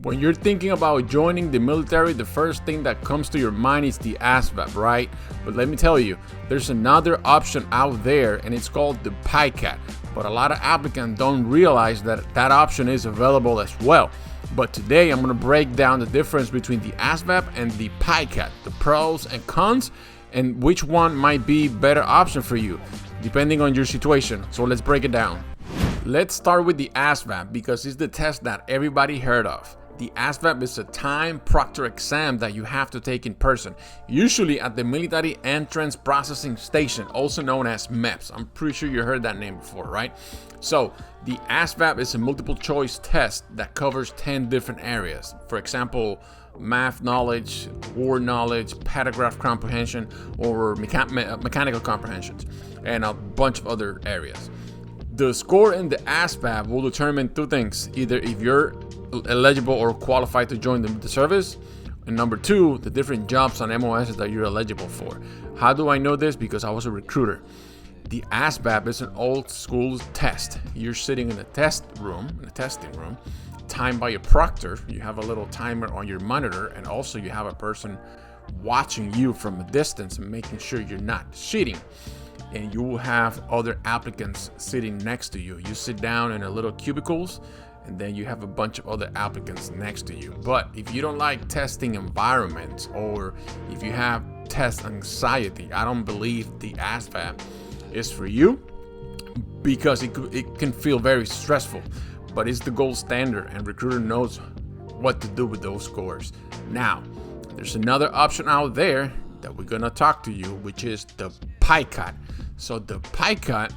When you're thinking about joining the military, the first thing that comes to your mind is the ASVAB, right? But let me tell you, there's another option out there, and it's called the PiCAT. But a lot of applicants don't realize that that option is available as well. But today I'm going to break down the difference between the ASVAB and the PiCAT, the pros and cons, and which one might be better option for you, depending on your situation. So let's break it down. Let's start with the ASVAB because it's the test that everybody heard of. The ASVAB is a time proctor exam that you have to take in person, usually at the Military Entrance Processing Station, also known as MEPS. I'm pretty sure you heard that name before, right? So the ASVAB is a multiple choice test that covers 10 different areas. For example, math knowledge, word knowledge, paragraph comprehension, or mechanical comprehensions, and a bunch of other areas. The score in the ASVAB will determine two things: either if you're eligible or qualified to join the service, and number two, the different jobs on MOSs that you're eligible for. How do I know this? Because I was a recruiter. The ASVAB is an old school test. You're sitting in a testing room, timed by a proctor. You have a little timer on your monitor, and also you have a person watching you from a distance and making sure you're not cheating. And you will have other applicants sitting next to you. You sit down in a little cubicles, and then you have a bunch of other applicants next to you. But if you don't like testing environments, or if you have test anxiety, I don't believe the ASVAB is for you, because it can feel very stressful. But it's the gold standard, and recruiter knows what to do with those scores. Now, there's another option out there that we're gonna talk to you, which is the PiCAT. So the PiCAT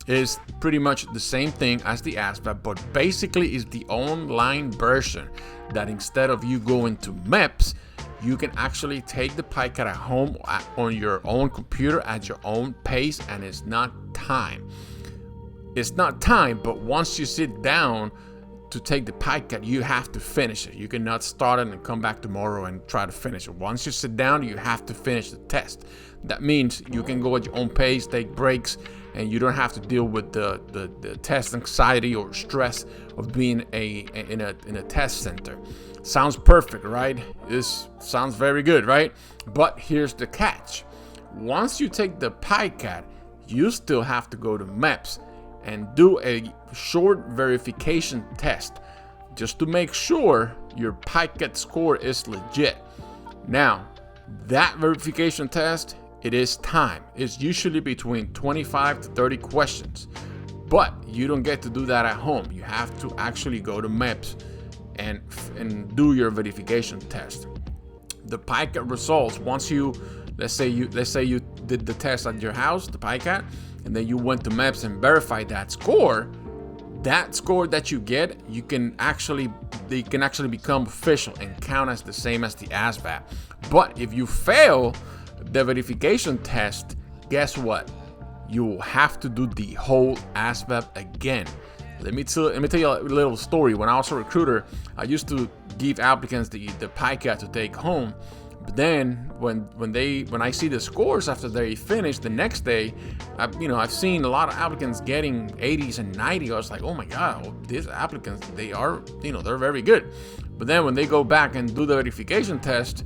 is pretty much the same thing as the ASVAB, but basically is the online version that instead of you going to MEPS, you can actually take the PiCAT at home on your own computer at your own pace, and it's not time. It's not time, but once you sit down to take the PiCAT, you have to finish it. You cannot start it and come back tomorrow and try to finish it. Once you sit down, you have to finish the test. That means you can go at your own pace, take breaks, and you don't have to deal with the test anxiety or stress of being in a test center. Sounds perfect, right? This sounds very good, right? But here's the catch. Once you take the PiCAT, you still have to go to MEPS and do a short verification test just to make sure your PiCAT score is legit. Now, that verification test, it is time. It's usually between 25 to 30 questions, but you don't get to do that at home. You have to actually go to MEPS and do your verification test. The PiCAT results, once you, let's say you did the test at your house, the PiCAT, and then you went to MEPS and verified that score that you get, they can actually become official and count as the same as the ASVAB. But if you fail the verification test, guess what? You will have to do the whole ASVAB again. Let me tell you a little story. When I was a recruiter, I used to give applicants the PiCAT to take home. But then when I see the scores after they finish the next day, I've seen a lot of applicants getting 80s and 90s. I was like, oh my God, these applicants, they're very good. But then when they go back and do the verification test,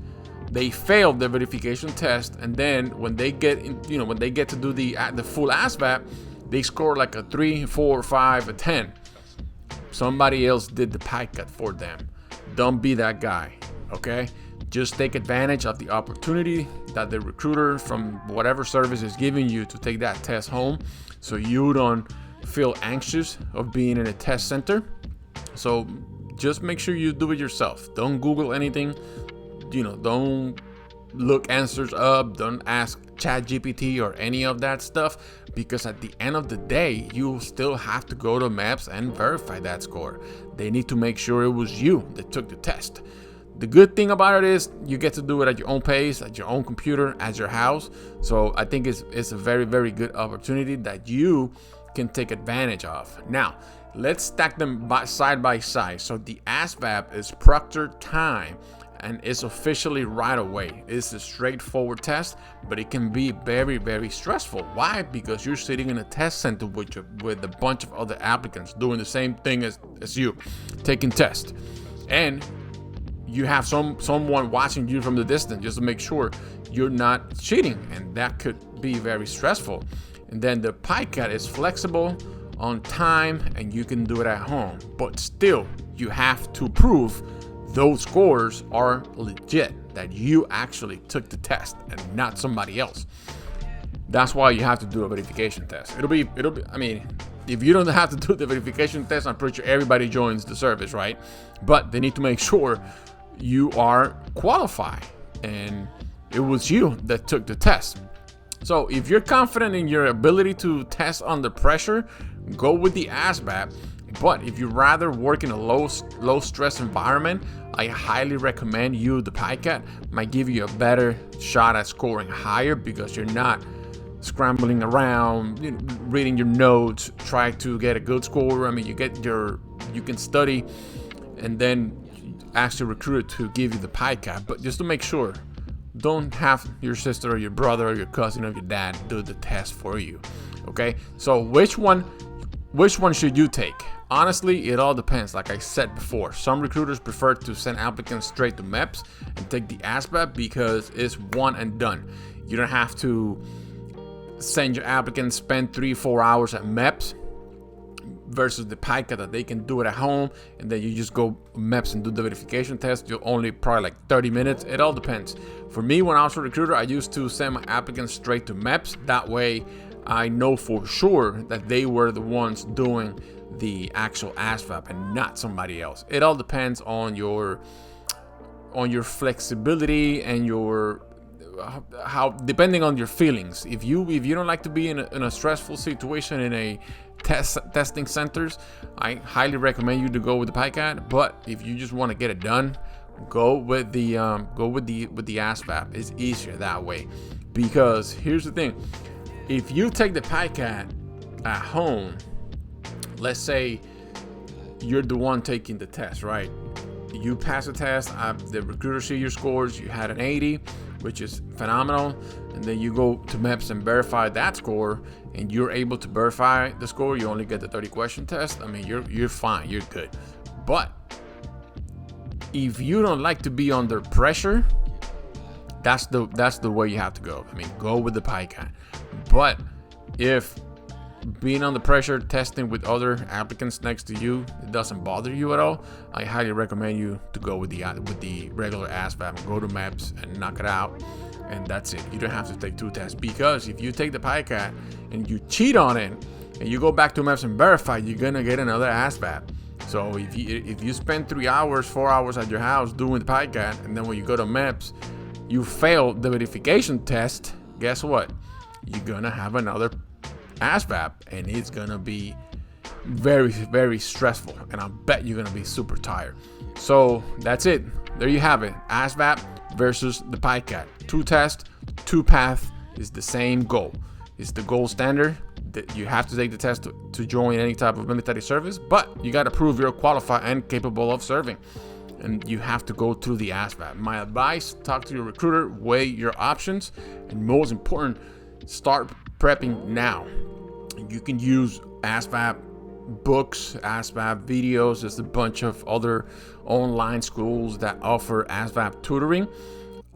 they failed the verification test, and then when they get to do the full ASVAB, they score like a 3, 4, 5, a 10. Somebody else did the PiCAT for them. Don't be that guy, okay? Just take advantage of the opportunity that the recruiter from whatever service is giving you to take that test home, so you don't feel anxious of being in a test center. So just make sure you do it yourself. Don't Google anything. Don't look answers up. Don't ask ChatGPT or any of that stuff, because at the end of the day, you still have to go to MEPS and verify that score. They need to make sure it was you that took the test. The good thing about it is you get to do it at your own pace, at your own computer, at your house. So I think it's a very, very good opportunity that you can take advantage of. Now, let's stack them side by side. So the ASVAB is proctor time, and it's officially right away. It's a straightforward test, but it can be very, very stressful. Why? Because you're sitting in a test center with a bunch of other applicants doing the same thing as you, taking tests. And you have someone watching you from the distance just to make sure you're not cheating, and that could be very stressful. And then the PiCAT is flexible on time, and you can do it at home, but still you have to prove those scores are legit, that you actually took the test and not somebody else. That's why you have to do a verification test. It'll be, I mean, if you don't have to do the verification test, I'm pretty sure everybody joins the service, right? But they need to make sure you are qualified and it was you that took the test. So if you're confident in your ability to test under pressure, go with the ASVAB. But if you rather work in a low stress environment, I highly recommend you the PiCAT. Might give you a better shot at scoring higher because you're not scrambling around, reading your notes, try to get a good score. I mean, you can study and then ask your recruiter to give you the PiCAT. But just to make sure, don't have your sister or your brother or your cousin or your dad do the test for you. Okay, so which one should you take? Honestly, it all depends. Like I said before, some recruiters prefer to send applicants straight to MEPS and take the ASVAB because it's one and done. You don't have to send your applicants, spend 3-4 hours at MEPS versus the PiCAT that they can do it at home, and then you just go MEPS and do the verification test. You'll only probably like 30 minutes. It all depends. For me, when I was a recruiter, I used to send my applicants straight to MEPS. That way I know for sure that they were the ones doing the actual ASVAB and not somebody else. It all depends on your flexibility and your depending on your feelings. If you don't like to be in a stressful situation in a testing centers, I highly recommend you to go with the PiCAT. But if you just want to get it done, go with the ASVAB. It's easier that way, because here's the thing: if you take the PiCAT at home, let's say you're the one taking the test, right? You pass the test, the recruiter see your scores, you had an 80, which is phenomenal, and then you go to MEPS and verify that score, and you're able to verify the score. You only get the 30 question test. I mean, you're fine, you're good. But if you don't like to be under pressure, that's the way you have to go. I mean, go with the PiCAT. But if being under pressure, testing with other applicants next to you, it doesn't bother you at all, I highly recommend you to go with the regular ASVAB and go to MEPS and knock it out, and that's it. You don't have to take 2 tests, because if you take the PiCAT and you cheat on it and you go back to MEPS and verify, you're gonna get another ASVAB. So if you spend 3 hours, 4 hours at your house doing the PiCAT, and then when you go to MEPS you fail the verification test, guess what? You're gonna have another ASVAB, and it's gonna be very, very stressful, and I bet you're gonna be super tired. So that's it. There you have it. ASVAB versus the PiCAT. 2 tests, 2 paths is the same goal. It's the gold standard that you have to take the test to join any type of military service, but you got to prove you're qualified and capable of serving, and you have to go through the ASVAB. My advice: talk to your recruiter, weigh your options, and most important, start prepping now. You can use ASVAB books, ASVAB videos. There's a bunch of other online schools that offer ASVAB tutoring,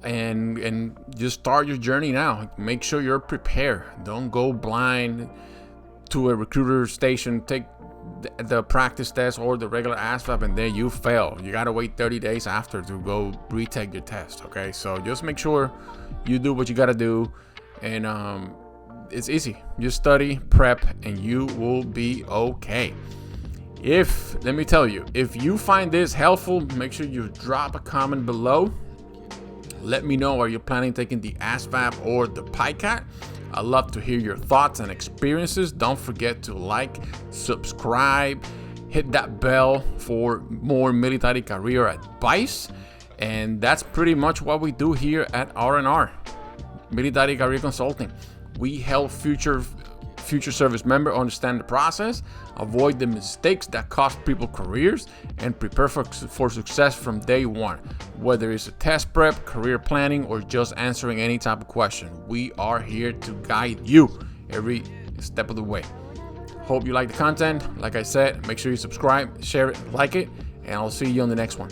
and just start your journey now. Make sure you're prepared. Don't go blind to a recruiter station, take the practice test or the regular ASVAB, and then you fail. You gotta wait 30 days after to go retake your test. Okay, so just make sure you do what you gotta do, and it's easy. Just study, prep, and you will be okay. Let me tell you, if you find this helpful, make sure you drop a comment below. Let me know, are you planning taking the ASVAB or the PiCAT? I'd love to hear your thoughts and experiences. Don't forget to like, subscribe, hit that bell for more military career advice. And that's pretty much what we do here at R&R, Military Career Consulting. We help future service members understand the process, avoid the mistakes that cost people careers, and prepare for success from day one. Whether it's a test prep, career planning, or just answering any type of question, we are here to guide you every step of the way. Hope you like the content. Like I said, make sure you subscribe, share it, like it, and I'll see you on the next one.